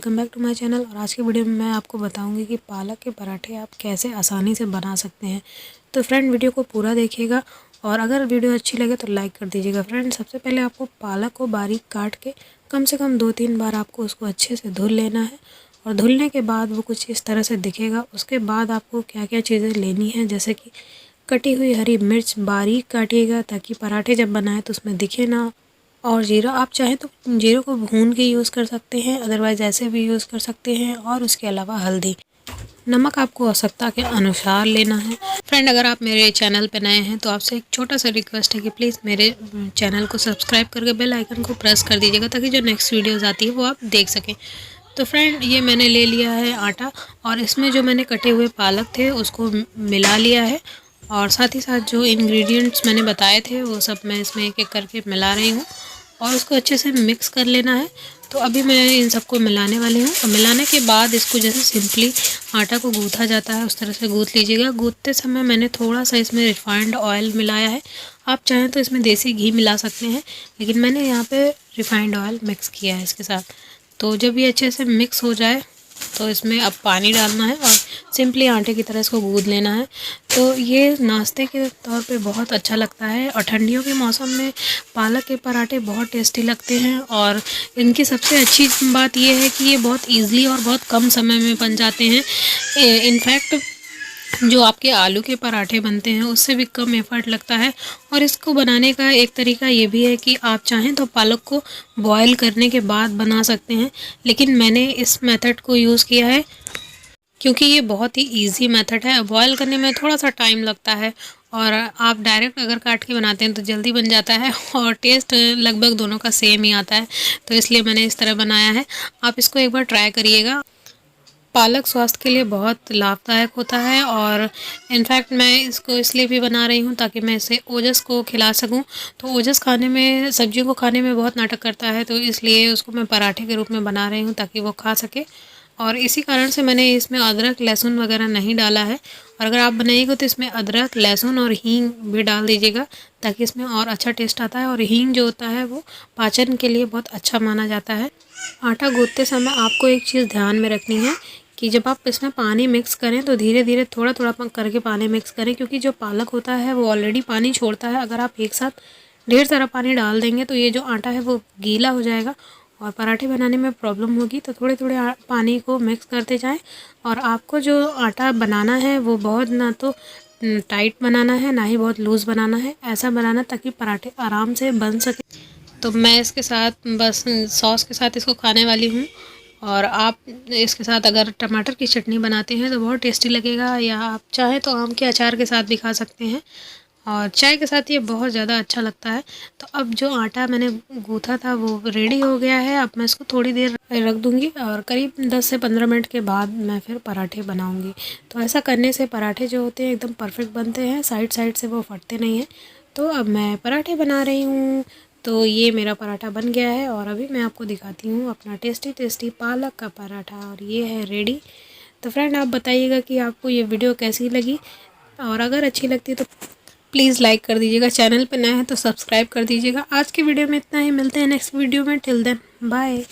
Welcome back to my channel. और आज की वीडियो में मैं आपको बताऊंगी कि पालक के पराठे आप कैसे आसानी से बना सकते हैं। तो फ्रेंड वीडियो को पूरा देखिएगा और अगर वीडियो अच्छी लगे तो लाइक कर दीजिएगा। फ्रेंड सबसे पहले आपको पालक को बारीक काट के कम से कम 2-3 बार आपको उसको अच्छे से धुल लेना है और धुलने के बाद वो कुछ इस तरह से दिखेगा। उसके बाद आपको क्या क्या चीज़ें लेनी है, जैसे कि कटी हुई हरी मिर्च बारीक काटिएगा ताकि पराठे जब बनाएं तो उसमें दिखे ना। और जीरा आप चाहें तो जीरे को भून के यूज़ कर सकते हैं, अदरवाइज़ ऐसे भी यूज़ कर सकते हैं। और उसके अलावा हल्दी, नमक आपको आवश्यकता के अनुसार लेना है। फ्रेंड अगर आप मेरे चैनल पर नए हैं तो आपसे एक छोटा सा रिक्वेस्ट है कि प्लीज़ मेरे चैनल को सब्सक्राइब करके बेल आइकन को प्रेस कर दीजिएगा ताकि जो नेक्स्ट वीडियोज़ आती है वो आप देख सकें। तो फ्रेंड ये मैंने ले लिया है आटा और इसमें जो मैंने कटे हुए पालक थे उसको मिला लिया है और साथ ही साथ जो इंग्रेडिएंट्स मैंने बताए थे वो सब मैं इसमें एक एक करके मिला रही हूँ और उसको अच्छे से मिक्स कर लेना है। तो अभी मैं इन सबको मिलाने वाली हूँ और मिलाने के बाद इसको जैसे सिंपली आटा को गूँथा जाता है उस तरह से गूँथ लीजिएगा। गूँथते समय मैंने थोड़ा सा इसमें रिफाइंड ऑयल मिलाया है, आप चाहें तो इसमें देसी घी मिला सकते हैं, लेकिन मैंने यहाँ पे रिफाइंड ऑयल मिक्स किया है इसके साथ। तो जब ये अच्छे से मिक्स हो जाए तो इसमें अब पानी डालना है और सिंपली आटे की तरह इसको गूँथ लेना है। तो ये नाश्ते के तौर पे बहुत अच्छा लगता है और ठंडियों के मौसम में पालक के पराठे बहुत टेस्टी लगते हैं। और इनकी सबसे अच्छी बात ये है कि ये बहुत ईज़िली और बहुत कम समय में बन जाते हैं। इनफैक्ट जो आपके आलू के पराठे बनते हैं उससे भी कम एफर्ट लगता है। और इसको बनाने का एक तरीका ये भी है कि आप चाहें तो पालक को बॉयल करने के बाद बना सकते हैं, लेकिन मैंने इस मेथड को यूज़ किया है क्योंकि ये बहुत ही इजी मेथड है। बॉयल करने में थोड़ा सा टाइम लगता है और आप डायरेक्ट अगर काट के बनाते हैं तो जल्दी बन जाता है और टेस्ट लगभग दोनों का सेम ही आता है। तो इसलिए मैंने इस तरह बनाया है, आप इसको एक बार ट्राई करिएगा। पालक स्वास्थ्य के लिए बहुत लाभदायक होता है और इनफैक्ट मैं इसको इसलिए भी बना रही हूँ ताकि मैं इसे ओजस को खिला सकूँ। तो ओजस खाने में, सब्जियों को खाने में बहुत नाटक करता है, तो इसलिए उसको मैं पराठे के रूप में बना रही हूँ ताकि वो खा सके। और इसी कारण से मैंने इसमें अदरक लहसुन वगैरह नहीं डाला है। और अगर आप बनाइएगा तो इसमें अदरक लहसुन और हींग भी डाल दीजिएगा ताकि इसमें और अच्छा टेस्ट आता है। और हींग जो होता है वो पाचन के लिए बहुत अच्छा माना जाता है। आटा गूँथते समय आपको एक चीज़ ध्यान में रखनी है कि जब आप इसमें पानी मिक्स करें तो धीरे धीरे थोड़ा थोड़ा करके पानी मिक्स करें, क्योंकि जो पालक होता है वो ऑलरेडी पानी छोड़ता है। अगर आप एक साथ ढेर सारा पानी डाल देंगे तो ये जो आटा है वो गीला हो जाएगा और पराठे बनाने में प्रॉब्लम होगी। तो थोड़े थोड़े पानी को मिक्स करते जाएं। और आपको जो आटा बनाना है वो बहुत ना तो टाइट बनाना है ना ही बहुत लूज़ बनाना है, ऐसा बनाना ताकि पराठे आराम से बन सके। तो मैं इसके साथ बस सॉस के साथ इसको खाने वाली हूँ। और आप इसके साथ अगर टमाटर की चटनी बनाते हैं तो बहुत टेस्टी लगेगा, या आप चाहें तो आम के अचार के साथ भी खा सकते हैं और चाय के साथ ये बहुत ज़्यादा अच्छा लगता है। तो अब जो आटा मैंने गूँथा था वो रेडी हो गया है। अब मैं इसको थोड़ी देर रख दूँगी और करीब 10 से 15 मिनट के बाद मैं फिर पराठे बनाऊँगी। तो ऐसा करने से पराठे जो होते हैं एकदम परफेक्ट बनते हैं, साइड साइड से वो फटते नहीं हैं। तो अब मैं पराठे बना रही हूँ। तो ये मेरा पराठा बन गया है और अभी मैं आपको दिखाती हूँ अपना टेस्टी टेस्टी पालक का पराठा, और ये है रेडी। तो फ्रेंड आप बताइएगा कि आपको ये वीडियो कैसी लगी, और अगर अच्छी लगती है तो प्लीज़ लाइक कर दीजिएगा, चैनल पर नए हैं तो सब्सक्राइब कर दीजिएगा। आज की वीडियो में इतना ही, मिलते हैं नेक्स्ट वीडियो में। Till then bye.